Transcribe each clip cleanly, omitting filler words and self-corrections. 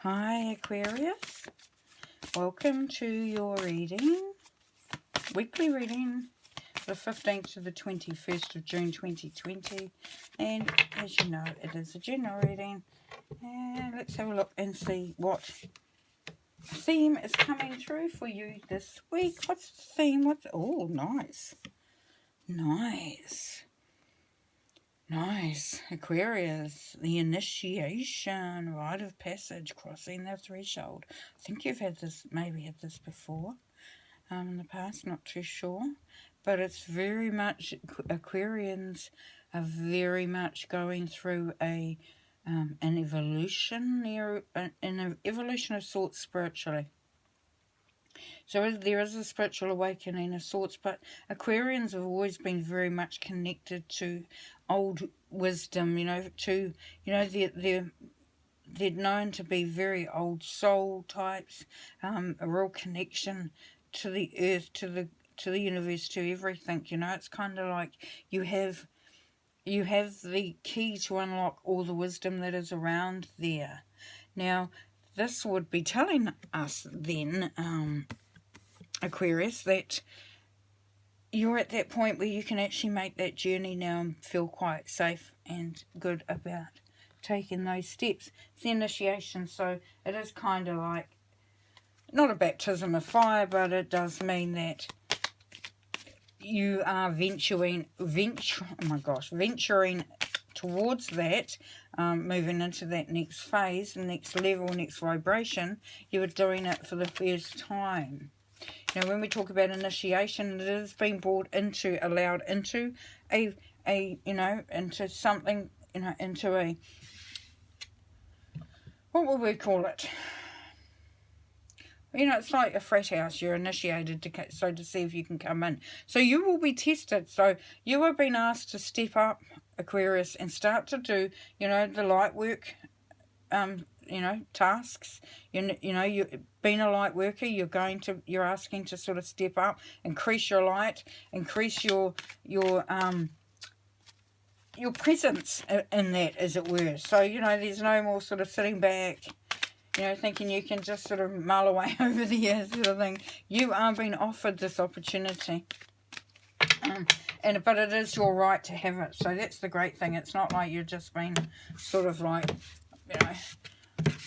Hi Aquarius, welcome to your reading, weekly reading, the 15th to the 21st of June 2020, and as you know it is a general reading, and let's have a look and see what theme is coming through for you this week. What's the theme? Oh, nice, Aquarius, the initiation, rite of passage, crossing the threshold. I think you've had this, maybe had this before in the past, not too sure. But it's very much, Aquarians are very much going through an evolution, an evolution of sorts spiritually. So there is a spiritual awakening of sorts, but Aquarians have always been very much connected to old wisdom, they're known to be very old soul types, a real connection to the earth, to the universe, to everything. It's kind of like you have the key to unlock all the wisdom that is around there. Now, this would be telling us then, Aquarius, that you're at that point where you can actually make that journey now and feel quite safe and good about taking those steps. It's the initiation, so it is kind of like, not a baptism of fire, but it does mean that you are venturing towards that, moving into that next phase, the next level, next vibration. You are doing it for the first time. Now, when we talk about initiation, it is being allowed into into something, into a, what would we call it? It's like a frat house. You're initiated to see if you can come in. So you will be tested. So you have been asked to step up, Aquarius, and start to do, the light work, tasks. You've been a light worker. You're asking to sort of step up, increase your light, increase your presence in that, as it were. So there's no more sort of sitting back, thinking you can just sort of mull away over the years, sort of thing. You are being offered this opportunity, but it is your right to have it. So that's the great thing. It's not like you're just being sort of like,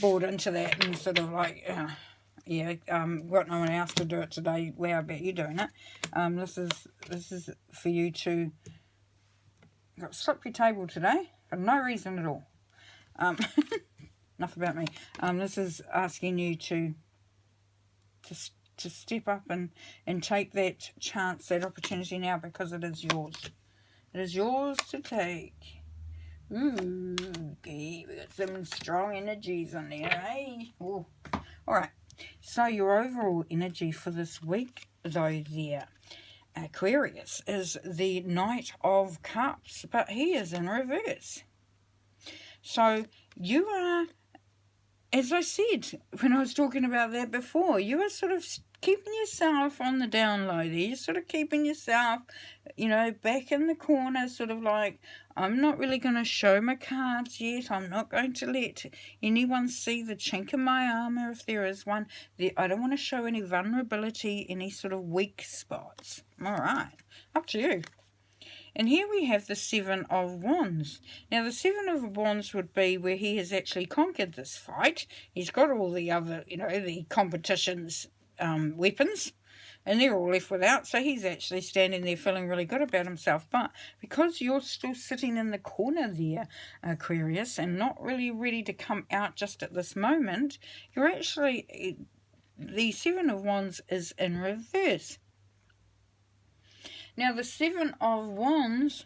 bought into that and sort of like, got no one else to do it today. How about you doing it? This is for you to slip your table today for no reason at all. Enough about me. This is asking you to step up and take that chance, that opportunity now, because it is yours. It is yours to take. Ooh, okay, we got some strong energies on there, eh? Ooh. All right. So your overall energy for this week, though, there, Aquarius, is the Knight of Cups, but he is in reverse. So you are, as I said when I was talking about that before, you are sort of keeping yourself on the down low there. You're sort of keeping yourself, back in the corner, sort of like, I'm not really going to show my cards yet. I'm not going to let anyone see the chink in my armor, if there is one. I don't want to show any vulnerability, any sort of weak spots. All right, up to you. And here we have the Seven of Wands. Now, the Seven of Wands would be where he has actually conquered this fight. He's got all the other, the competition's weapons, and they're all left without. So he's actually standing there feeling really good about himself. But because you're still sitting in the corner there, Aquarius, and not really ready to come out just at this moment, you're actually, the Seven of Wands is in reverse. Now, the Seven of Wands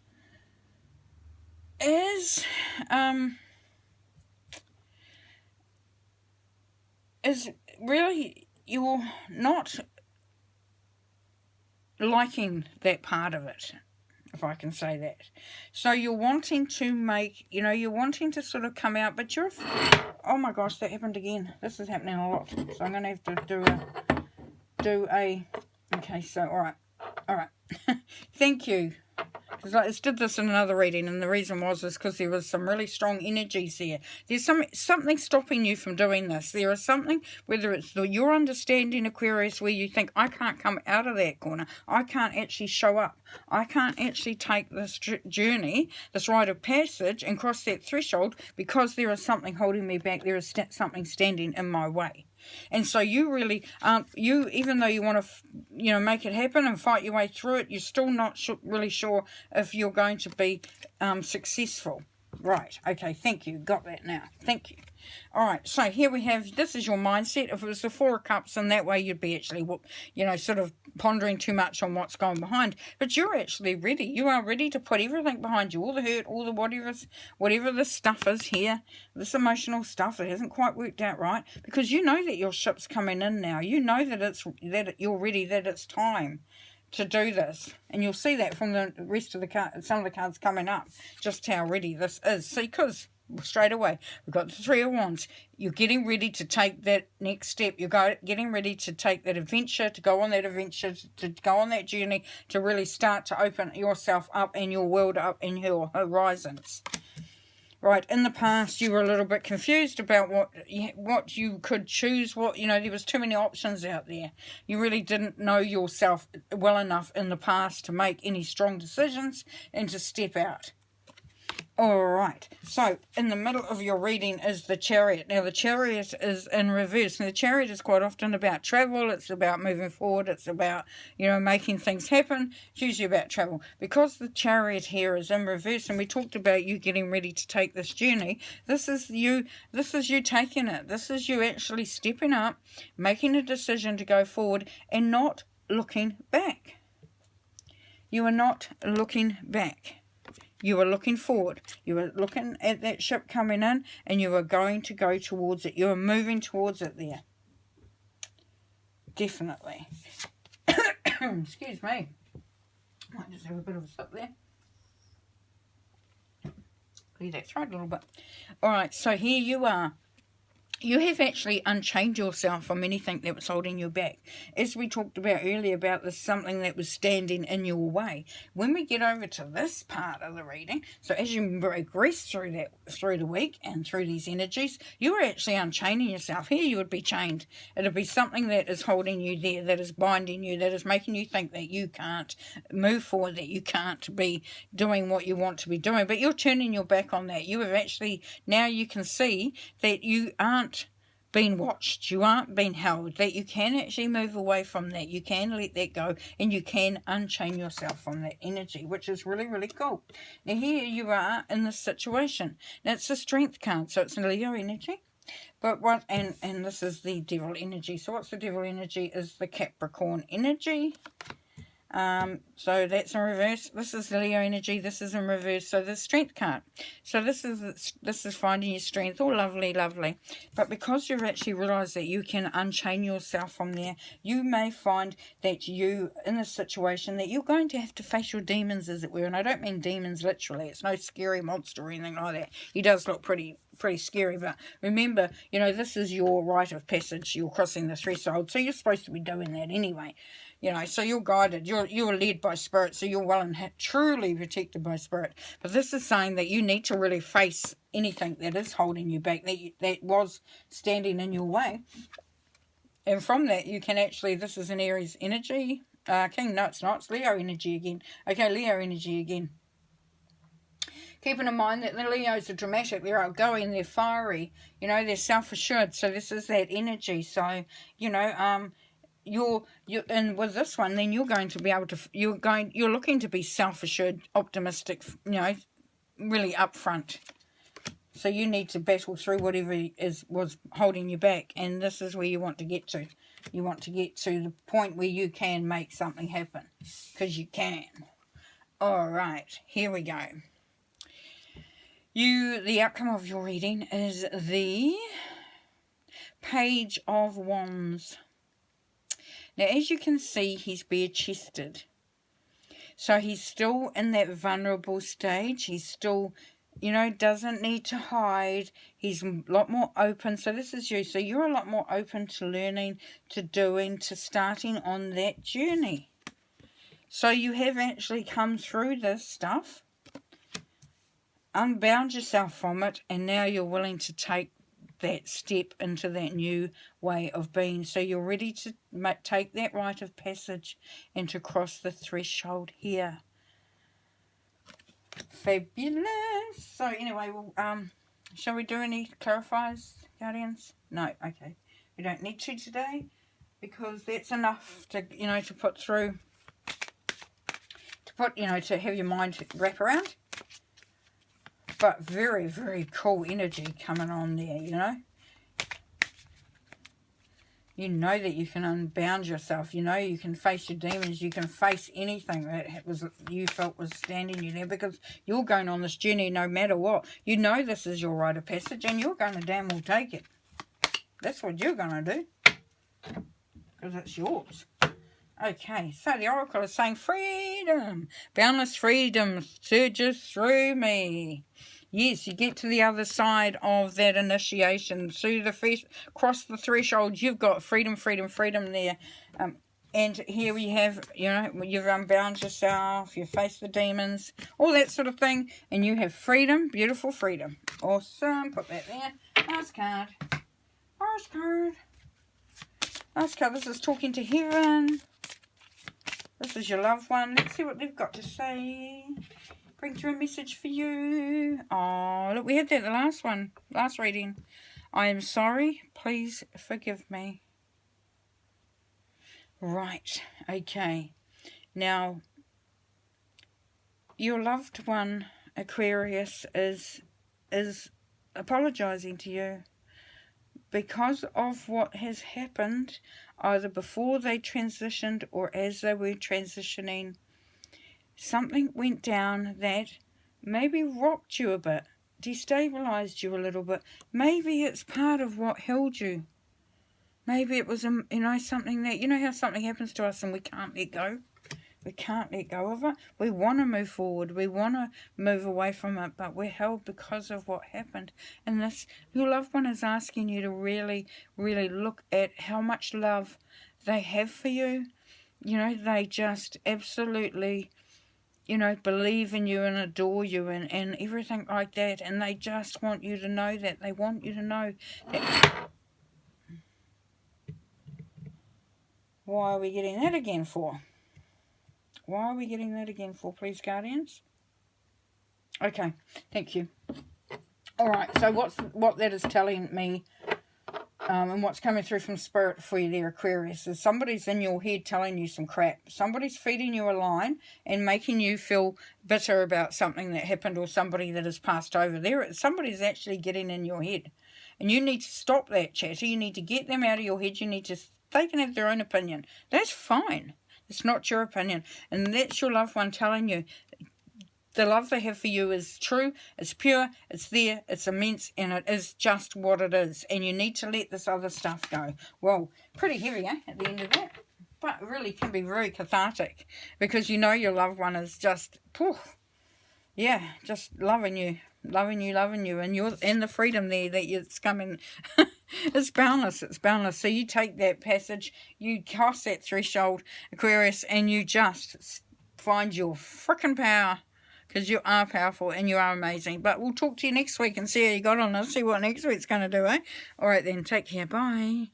is really, you're not liking that part of it, if I can say that. So you're wanting to make, you're wanting to sort of come out, but you're, oh my gosh, that happened again. This is happening a lot. So I'm going to have to okay, so, all right. Thank you. Because I just did this in another reading, and the reason was because there was some really strong energies there. There's something stopping you from doing this. There is something, whether it's your understanding, Aquarius, where you think, I can't come out of that corner. I can't actually show up. I can't actually take this journey, this rite of passage, and cross that threshold because there is something holding me back. There is something standing in my way. And so you really aren't, even though you want to, make it happen and fight your way through it, you're still not really sure if you're going to be successful. Right, okay, thank you. Got that now. Thank you. All right, so here we have, this is your mindset. If it was the Four of Cups, and that way you'd be actually, sort of pondering too much on what's going behind. But you're actually ready. You are ready to put everything behind you, all the hurt, all the whatever this stuff is here, this emotional stuff that hasn't quite worked out right, because you know that your ship's coming in now. You know that you're ready, that it's time to do this, and you'll see that from the rest of the card, some of the cards coming up, just how ready this is. See, because straight away we've got the Three of Wands. You're getting ready to take that next step. You're getting ready to take that adventure, to go on that adventure, to go on that journey, to really start to open yourself up and your world up and your horizons. Right, in the past you were a little bit confused about what you could choose, there was too many options out there. You really didn't know yourself well enough in the past to make any strong decisions and to step out. Alright, so in the middle of your reading is the Chariot. Now the Chariot is in reverse. Now the Chariot is quite often about travel. It's about moving forward. It's about, making things happen. It's usually about travel. Because the Chariot here is in reverse, and we talked about you getting ready to take this journey, this is you taking it. This is you actually stepping up, making a decision to go forward and not looking back. You are not looking back. You are looking forward. You are looking at that ship coming in, and you are going to go towards it. You are moving towards it there. Definitely. Excuse me. Might just have a bit of a sip there. Clear that throat a little bit. Alright, so here you are. You have actually unchained yourself from anything that was holding you back. As we talked about earlier about this, something that was standing in your way. When we get over to this part of the reading, so as you progress through the week and through these energies, you are actually unchaining yourself. Here you would be chained. It would be something that is holding you there, that is binding you, that is making you think that you can't move forward, that you can't be doing what you want to be doing. But you're turning your back on that. You have actually, now you can see that you aren't being watched, you aren't being held, that you can actually move away from that, you can let that go, and you can unchain yourself from that energy, which is really, really cool. Now here you are in this situation. Now it's the Strength card, so it's a Leo energy, but and this is the Devil energy. So what's the Devil energy is the Capricorn energy. So that's in reverse. This is the Leo energy. This is in reverse. So the Strength card. So this is finding your strength. Oh, lovely, lovely. But because you've actually realised that you can unchain yourself from there, you may find that you, in this situation, that you're going to have to face your demons, as it were. And I don't mean demons literally. It's no scary monster or anything like that. He does look pretty scary, but remember, this is your rite of passage. You're crossing the threshold, so you're supposed to be doing that anyway. So you're guided, you're led by Spirit, so you're well and truly protected by Spirit. But this is saying that you need to really face anything that is holding you back, that was standing in your way. And from that, you can actually, this is an Aries energy. King, no, it's not. It's Leo energy again. Okay, Leo energy again. Keeping in mind that the Leos are dramatic, they're outgoing, they're fiery, they're self-assured. So this is that energy. So, you're and with this one, then you're going to be able to, you're looking to be self-assured, optimistic, really upfront. So you need to battle through whatever was holding you back, and this is where you want to get to. You want to get to the point where you can make something happen, because you can. All right, here we go. The outcome of your reading is the Page of Wands. Now, as you can see, he's bare-chested. So he's still in that vulnerable stage. He's still, doesn't need to hide. He's a lot more open. So this is you. So you're a lot more open to learning, to doing, to starting on that journey. So you have actually come through this stuff, unbound yourself from it, and now you're willing to take that step into that new way of being. So you're ready to take that rite of passage and to cross the threshold here. Fabulous. So anyway, well, shall we do any clarifiers, guardians? No, okay. We don't need to today, because that's enough to, to put through, to have your mind wrap around. But very, very cool energy coming on there, You know that you can unbound yourself. You know you can face your demons. You can face anything that you felt was standing you there, because you're going on this journey no matter what. You know this is your rite of passage, and you're going to damn well take it. That's what you're going to do, because it's yours. Okay, so the oracle is saying freedom. Boundless freedom surges through me. Yes, you get to the other side of that initiation. Through the cross the threshold, you've got freedom, freedom, freedom there. And here we have, you've unbound yourself, you face the demons, all that sort of thing. And you have freedom, beautiful freedom. Awesome, put that there. Last card. Last card. Last card, this is talking to heaven. This is your loved one. Let's see what they've got to say. Bring through a message for you. Oh, look, we had that the last one. Last reading. I am sorry. Please forgive me. Right. Okay. Now, your loved one, Aquarius, is apologizing to you because of what has happened, either before they transitioned or as they were transitioning. Something went down that maybe rocked you a bit, destabilized you a little bit. Maybe it's part of what held you. Maybe it was, something that, how something happens to us and we can't let go. We can't let go of it. We want to move forward. We want to move away from it, but we're held because of what happened. And your loved one is asking you to really, really look at how much love they have for you. They just absolutely, believe in you and adore you and everything like that. And they just want you to know that. They want you to know that. Why are we getting that again for? Why are we getting that again for, please, guardians? Okay, thank you. All right, so what that is telling me, and what's coming through from Spirit for you there, Aquarius, is somebody's in your head telling you some crap. Somebody's feeding you a line and making you feel bitter about something that happened or somebody that has passed over there. Somebody's actually getting in your head. And you need to stop that chatter. You need to get them out of your head. They can have their own opinion. That's fine. It's not your opinion. And that's your loved one telling you the love they have for you is true, it's pure, it's there, it's immense, and it is just what it is. And you need to let this other stuff go. Well, pretty heavy, at the end of that. But it really can be very cathartic, because your loved one is just, just loving you. Loving you, and you're in the freedom there that it's coming. It's boundless. So you take that passage, you cross that threshold, Aquarius, and you just find your frickin' power, because you are powerful and you are amazing. But we'll talk to you next week and see how you got on. Let's see what next week's going to do, eh? All right then, take care. Bye.